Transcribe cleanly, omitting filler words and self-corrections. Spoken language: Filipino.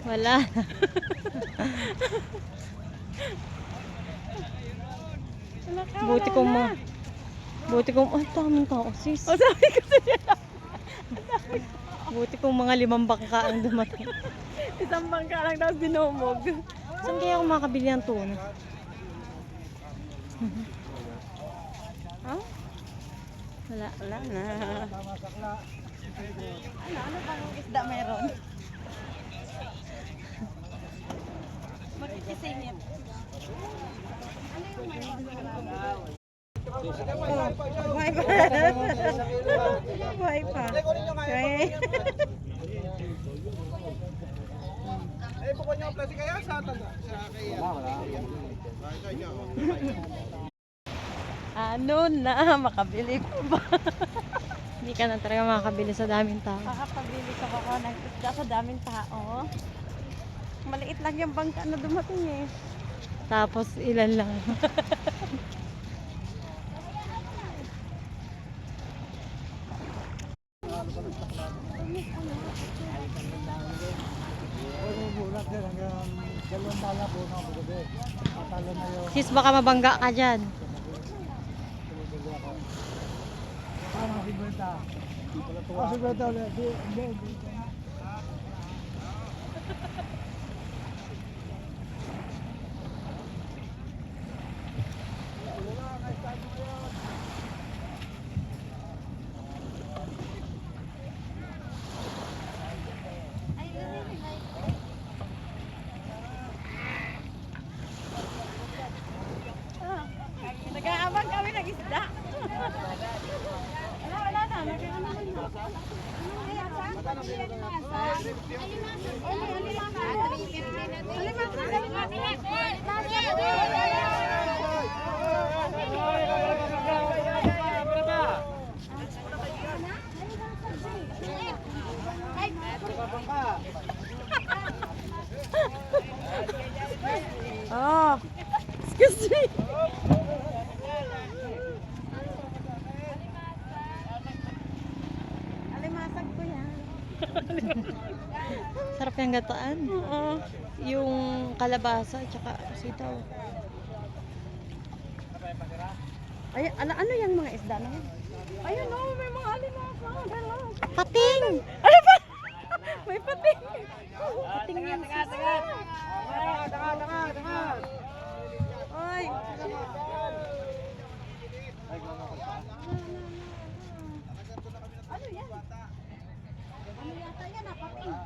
Wala. Buti kong, ay, tamang tao, sis. O, sabi ko sa'yo. Buti kong mga 5 bangka ang dumating. Isang bangka lang tapos dinumog. Saan kaya ako makabili ng tuna? Ha? Wala. Wala na. Ano bang isda meron? Makikisingit. Buhay pa. Buhay pa. Okay. Eh, pukul nyo plastic kaya sa tanda. Sa kaya. Wala. Ano na, makabili ko ba? Hindi ka na talaga makakabili sa daming tao. Makakabili ka ba ng isda sa daming tao? Maliit lang yung bangka na dumating eh. Tapos ilan lang. Sis, baka mabangga ka dyan. Nag-aabang kami ng isda. Wala na. Oh, excuse me. Alimasag ko yan. Sarap yung gataan. Oo. Yung kalabasa at saka sitaw. Ay, ano yung mga isda na yan? Ayun oh, may mga alimasa. Pating! Ano ba? May pating. Pating yan. Oy. Ano yan? Ano yata yan, pating?